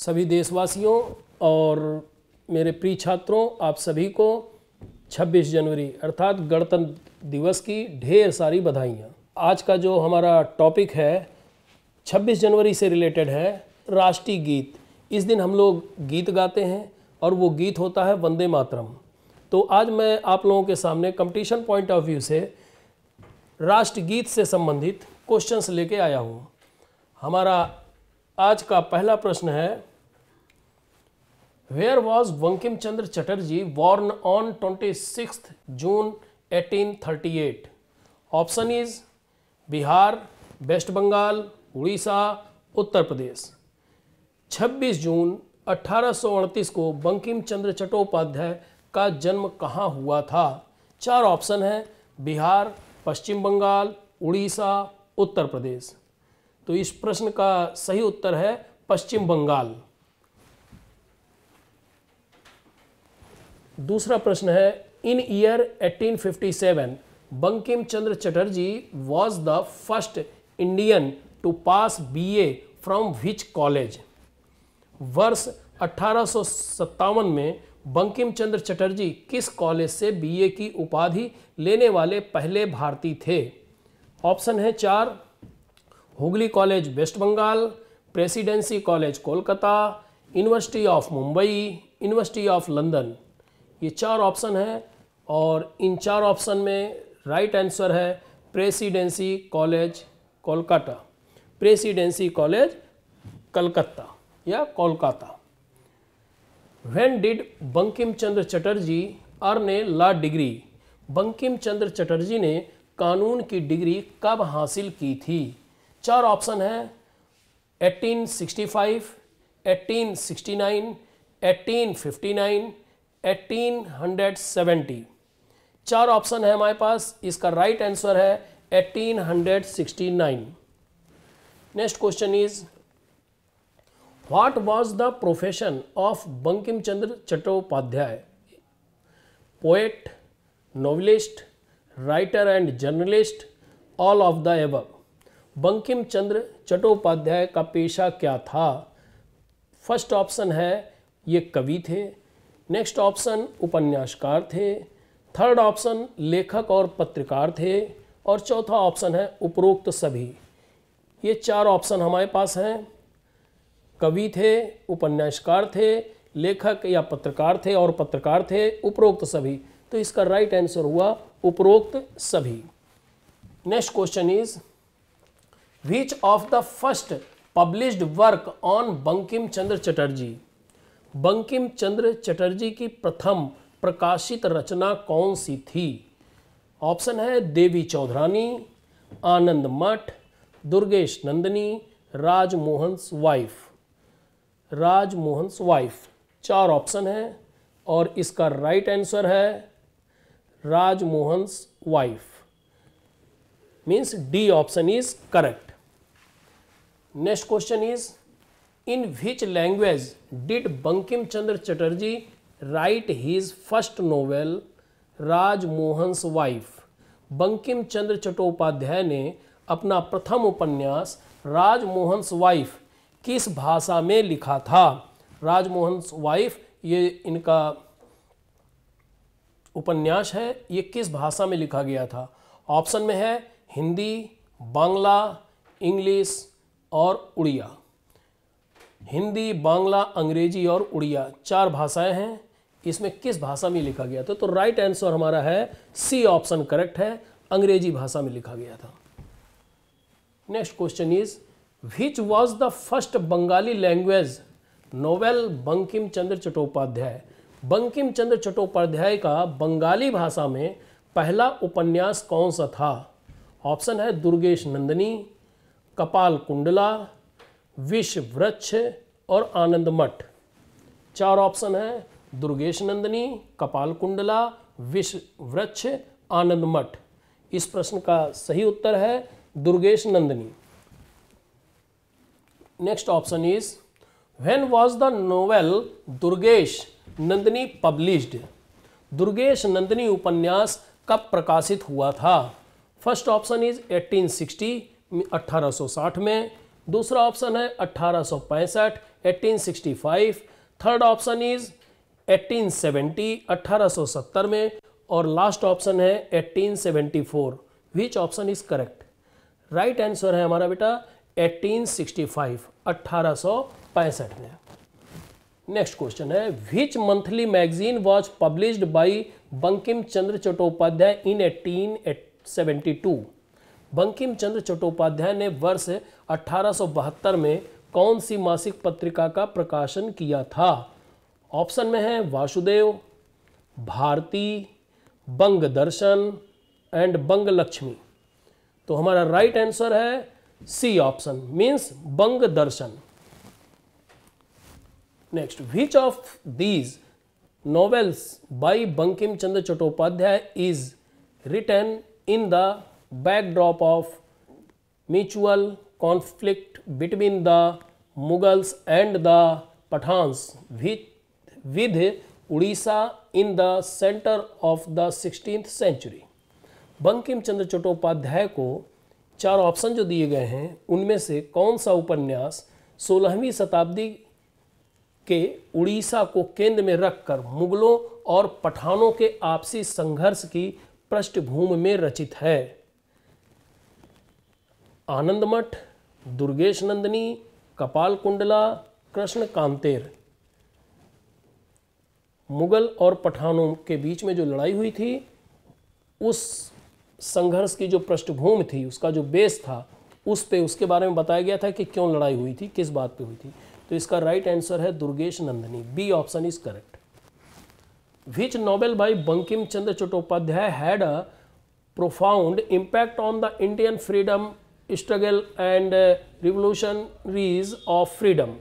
सभी देशवासियों और मेरे प्रिय छात्रों, आप सभी को 26 जनवरी अर्थात गणतंत्र दिवस की ढेर सारी बधाइयाँ। आज का जो हमारा टॉपिक है 26 जनवरी से रिलेटेड है राष्ट्रीय गीत। इस दिन हम लोग गीत गाते हैं और वो गीत होता है वंदे मातरम। तो आज मैं आप लोगों के सामने कंपटीशन पॉइंट ऑफ व्यू से राष्ट्रगीत से संबंधित क्वेश्चंस लेके आया हूँ। हमारा आज का पहला प्रश्न है, where was Bankim Chandra Chatterjee born on 26 June 1838? Option is Bihar, West Bengal, Orissa, Uttar Pradesh. 26 जून 1838 को बंकिम चंद्र चट्टोपाध्याय का जन्म कहाँ हुआ था? 4 ऑप्शन हैं, बिहार, पश्चिम बंगाल, उड़ीसा, उत्तर प्रदेश। तो इस प्रश्न का सही उत्तर है पश्चिम बंगाल। दूसरा प्रश्न है, in year 1857 Bankim Chandra Chatterjee was the first Indian to pass BA from which college? वर्ष 1857 में बंकिम चंद्र चटर्जी किस कॉलेज से BA की उपाधि लेने वाले पहले भारतीय थे? ऑप्शन है 4, Hooghly college West Bengal, presidency college Kolkata, university of Mumbai, university of London. ये 4 ऑप्शन हैं और इन 4 ऑप्शन में राइट आंसर है presidency college Kolkata, presidency college Calcutta या Kolkata. When did Bankim Chandra Chatterjee earn a law degree? Bankim Chandra Chatterjee ने कानून की डिग्री कब हासिल की थी? 4 ऑप्शन हैं, 1865, 1869, 1859, 1870। 4 ऑप्शन है हमारे पास, इसका राइट आंसर है 1869। Next question is, what was the profession of Bankim Chandra Chattopadhyay? Poet, novelist, writer and journalist, all of the above. Bankim Chandra Chattopadhyay का पेशा क्या था? फर्स्ट ऑप्शन है ये कवि थे, नेक्स्ट ऑप्शन उपन्यासकार थे, थर्ड ऑप्शन लेखक और पत्रकार थे और चौथा ऑप्शन है उपरोक्त सभी। ये 4 ऑप्शन हमारे पास हैं, कवि थे, उपन्यासकार थे, लेखक या पत्रकार थे और पत्रकार थे, उपरोक्त सभी। तो इसका राइट आंसर हुआ उपरोक्त सभी। Next question is, which of the first published work on Bankim Chandra Chatterjee? Bankim Chandra Chatterjee की प्रथम प्रकाशित रचना कौन सी थी? ऑप्शन है देवी Chaudhurani, Anandamath, Durgesh Nandini, Rajmohan's wife. Rajmohan's wife 4 option है और इसका राइट आंसर है Rajmohan's wife, means D option is correct. Next question is, in which language did Bankim Chandra Chatterjee write his first novel Rajmohan's wife? Bankim Chandra Chattopadhyay ने अपना प्रथम उपन्यास राजमोहन्स वाइफ किस भाषा में लिखा था? राजमोहन्स वाइफ ये इनका उपन्यास है, ये किस भाषा में लिखा गया था? ऑप्शन में है हिंदी, बांग्ला, इंग्लिश और उड़िया। हिंदी, बांग्ला, अंग्रेजी और उड़िया 4 भाषाएं हैं, इसमें किस भाषा में लिखा गया था? तो राइट आंसर हमारा है सी ऑप्शन करेक्ट है, अंग्रेजी भाषा में लिखा गया था। Next question is, which was the first Bengali language novel Bankim Chandra Chattopadhyay? Bankim Chandra Chattopadhyay का बंगाली भाषा में पहला उपन्यास कौन सा था? ऑप्शन है दुर्गेश नंदिनी, कपाल कुंडला, विष वृक्ष और आनंद मठ। 4 ऑप्शन है, दुर्गेश नंदिनी, कपाल कुंडला, विष वृक्ष, आनंद मठ। इस प्रश्न का सही उत्तर है Durgesh Nandini. Next option is, when was the novel Durgesh Nandini published? Durgesh Nandini उपन्यास कब प्रकाशित हुआ था? फर्स्ट ऑप्शन इज 1860 1860 में, दूसरा ऑप्शन है 1865, 1865। थर्ड ऑप्शन इज 1870, 1870 में। और लास्ट ऑप्शन है 1874। Which option is correct? Right answer है हमारा बेटा 1865, 1865 में। नेक्स्ट क्वेश्चन है, which monthly magazine was published by Bankim Chandra Chattopadhyay in 1872? Bankim Chandra Chattopadhyay ने वर्ष 1872 में कौन सी मासिक पत्रिका का प्रकाशन किया था? ऑप्शन में है वासुदेव, भारती, बंग दर्शन एंड बंग लक्ष्मी। तो हमारा राइट आंसर है C option, means Bangadarshan. Next, which of these novels by Bankim Chandra Chattopadhyay is written in the backdrop of mutual conflict between the Mughals and the Pathans with Odisha in the center of the 16th century? Bankim Chandra Chattopadhyay को 4 option जो दिए गए हैं उनमें से कौन सा उपन्यास 16वीं शताब्दी के उड़ीसा को केंद्र में रखकर मुगलों और पठानों के आपसी संघर्ष की पृष्ठभूमि में रचित है? आनंदमठ, दुर्गेश नंदिनी, कपाल कुंडला, कृष्ण कांतेर। मुगल और पठानों के बीच में जो लड़ाई हुई थी, उस संघर्ष की जो पृष्ठभूमि थी, उसका जो बेस था, उस पे उसके बारे में बताया गया था कि क्यों लड़ाई हुई थी, किस बात पे हुई थी। तो इसका राइट आंसर है Durgesh Nandini, B option is correct. Which novel by Bankim Chandra Chattopadhyay had a profound impact on the Indian freedom struggle and revolutionaries of freedom?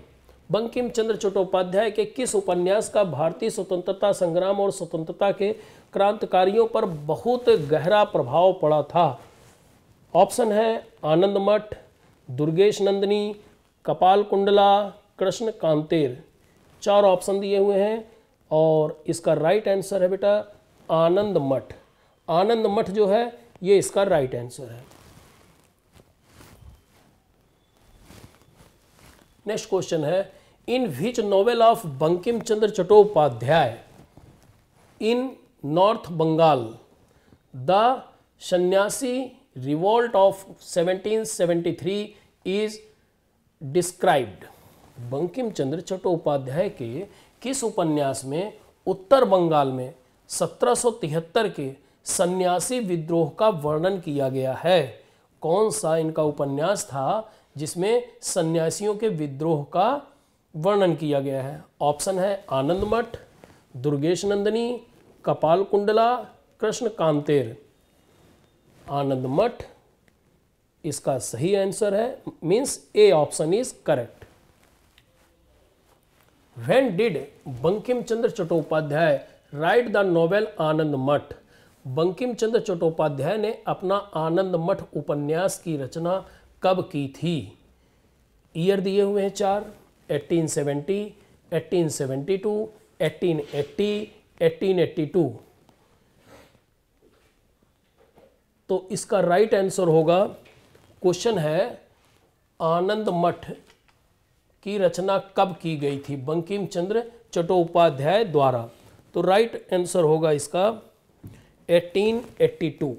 Bankim Chandra Chattopadhyay के किस उपन्यास का भारतीय स्वतंत्रता संग्राम और स्वतंत्रता के क्रांतिकारियों पर बहुत गहरा प्रभाव पड़ा था? ऑप्शन है आनंदमठ, दुर्गेश नंदिनी, कपाल कुंडला, कृष्ण कांतेर। 4 ऑप्शन दिए हुए हैं और इसका राइट आंसर है बेटा आनंदमठ। आनंदमठ जो है ये इसका राइट आंसर है। नेक्स्ट क्वेश्चन है, in which novel of Bankim Chandra Chattopadhyay in north Bengal the Sannyasi revolt of 1773 is described? Bankim Chandra Chattopadhyay के किस उपन्यास में उत्तर बंगाल में 1773 के सन्यासी विद्रोह का वर्णन किया गया है? कौन सा इनका उपन्यास था जिसमें सन्यासियों के विद्रोह का वर्णन किया गया है? ऑप्शन है आनंदमठ, दुर्गेश नंदिनी, कपाल कुंडला, कृष्ण कांतेर। आनंदमठ इसका सही आंसर है, means A option is correct. When did Bankim Chandra Chattopadhyay write the novel Anandamath? Bankim Chandra Chattopadhyay ने अपना आनंदमठ उपन्यास की रचना कब की थी? ईयर दिए हुए हैं 4, 1870, 1872, 1880, 1882। तो इसका राइट आंसर होगा, क्वेश्चन है आनंदमठ की रचना कब की गई थी बंकिम चंद्र चट्टोपाध्याय द्वारा? तो राइट आंसर होगा इसका 1882,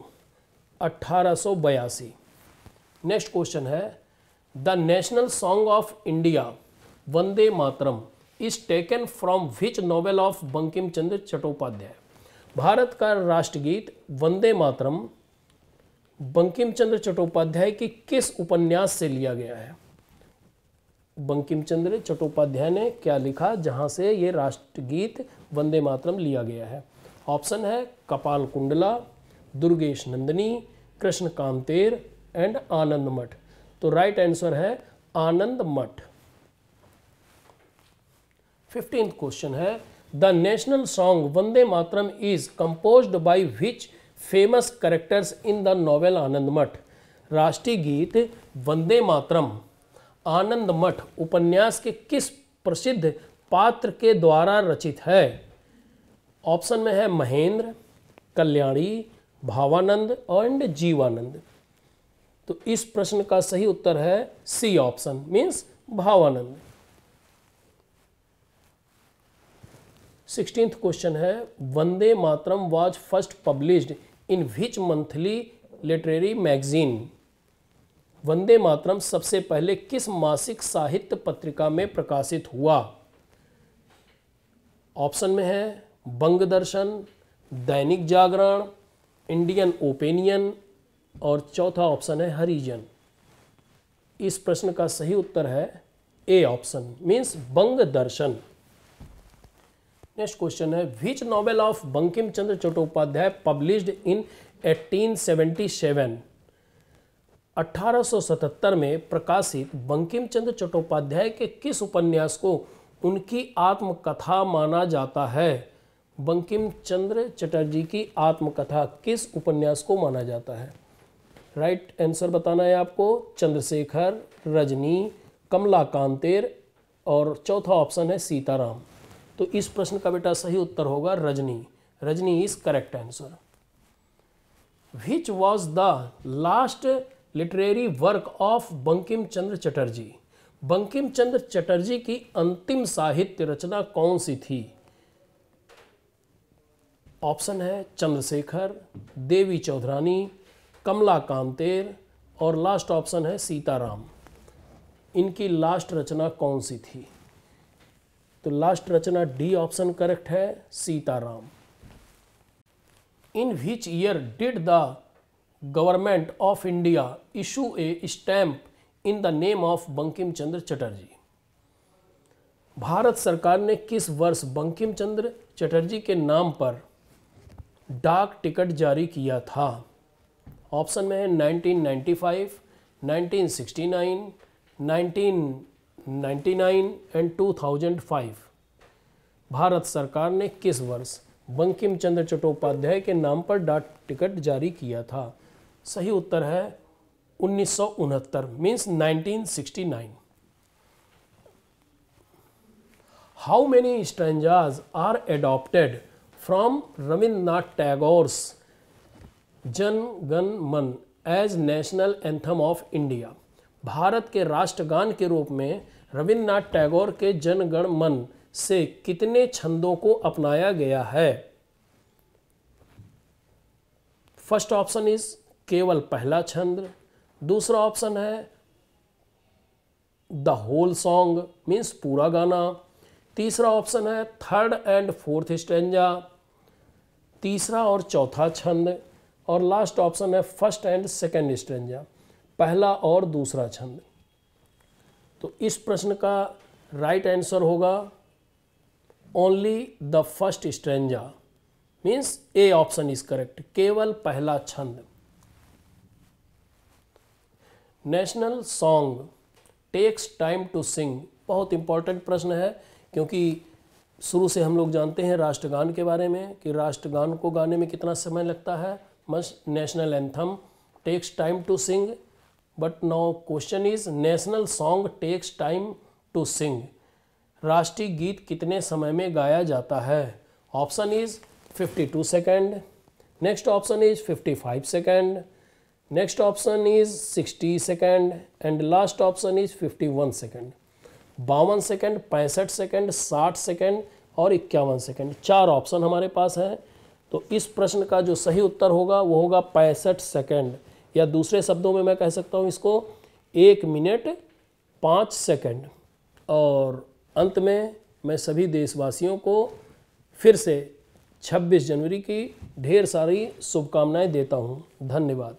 1882। नेक्स्ट क्वेश्चन है, the national song of India Vande Mataram is taken from which novel of Bankim Chandra Chattopadhyay? Bharat का राष्ट्रगीत वंदे मातरम बंकिम चंद्र चट्टोपाध्याय की किस उपन्यास से लिया गया है? बंकिम चंद्र चट्टोपाध्याय ने क्या लिखा जहां से ये राष्ट्रगीत वंदे मातरम लिया गया है? ऑप्शन है Kapalkundala, Durgeshnandini, Krishnakanter and Anandamath. तो राइट आंसर है आनंदमठ। 15th क्वेश्चन है, the national song Vande Mataram is composed by which famous characters in the novel Anandamath? राष्ट्रीय गीत वंदे मातरम आनंदमठ उपन्यास के किस प्रसिद्ध पात्र के द्वारा रचित है? ऑप्शन में है महेंद्र, कल्याणी, भावानंद और जीवानंद। तो इस प्रश्न का सही उत्तर है C option, means Bhavananda. 16th question है, Vande Mataram was first published in which monthly literary magazine. Vande Mataram सबसे पहले किस मासिक साहित्य पत्रिका में प्रकाशित हुआ? ऑप्शन में है बंग दर्शन, दैनिक जागरण, इंडियन ओपिनियन और चौथा ऑप्शन है हरिजन। इस प्रश्न का सही उत्तर है A option, means Bangadarshan. Next question है, which novel of Bankim Chandra Chattopadhyay published in 1877। 1877 में प्रकाशित बंकिम चंद्र चट्टोपाध्याय के किस उपन्यास को उनकी आत्मकथा माना जाता है? बंकिम चंद्र चटर्जी की आत्मकथा किस उपन्यास को माना जाता है? राइट आंसर बताना है आपको, चंद्रशेखर, रजनी, कमला कांतेर और चौथा ऑप्शन है सीताराम। तो इस प्रश्न का बेटा सही उत्तर होगा Rajani. Rajani is correct answer. Which was the last literary work of Bankim Chandra Chatterjee. Bankim Chandra Chatterjee की अंतिम साहित्य रचना कौन सी थी? ऑप्शन है चंद्रशेखर, देवी चौधरानी, कमला कांतेर और लास्ट ऑप्शन है सीताराम। इनकी लास्ट रचना कौन सी थी? तो लास्ट रचना डी ऑप्शन करेक्ट है, Sitaram. In which year did the government of India issue a stamp in the name of Bankim Chandra Chatterjee. Bharat सरकार ने किस वर्ष बंकिम चंद्र चटर्जी के नाम पर डाक टिकट जारी किया था? ऑप्शन में है 1995, 1969, 1999 एंड 2005। भारत सरकार ने किस वर्ष बंकिम चंद्र चट्टोपाध्याय के नाम पर डाक टिकट जारी किया था? सही उत्तर है 1969, means 1969। How many stanzas are adopted from Rabindranath Tagore's Jana Gana Mana as national anthem of India. Bharat के राष्ट्रगान के रूप में रविन्द्रनाथ टैगोर के जन गण मन से कितने छंदों को अपनाया गया है? फर्स्ट ऑप्शन इज केवल पहला छंद, दूसरा ऑप्शन है द होल सॉन्ग मीन्स पूरा गाना, तीसरा ऑप्शन है थर्ड एंड फोर्थ स्ट्रेंजा, तीसरा और चौथा छंद और लास्ट ऑप्शन है फर्स्ट एंड सेकेंड स्ट्रेंजा, पहला और दूसरा छंद। तो इस प्रश्न का राइट आंसर होगा only the first stanza, means A option is correct, केवल पहला छंद। National song takes time to sing बहुत इंपॉर्टेंट प्रश्न है, क्योंकि शुरू से हम लोग जानते हैं राष्ट्रगान के बारे में कि राष्ट्रगान को गाने में कितना समय लगता है। Must national anthem takes time to sing, but now question is national song takes time to sing, राष्ट्रीय गीत कितने समय में गाया जाता है? Option is 52 second, next option is 55 second, next option is 60 second and last option is 51 second. 52 second, 65 second, 60 second और 51 second, चार ऑप्शन हमारे पास हैं। तो इस प्रश्न का जो सही उत्तर होगा वो होगा 65 सेकेंड, या दूसरे शब्दों में मैं कह सकता हूँ इसको 1 मिनट 5 सेकेंड। और अंत में मैं सभी देशवासियों को फिर से 26 जनवरी की ढेर सारी शुभकामनाएं देता हूँ। धन्यवाद।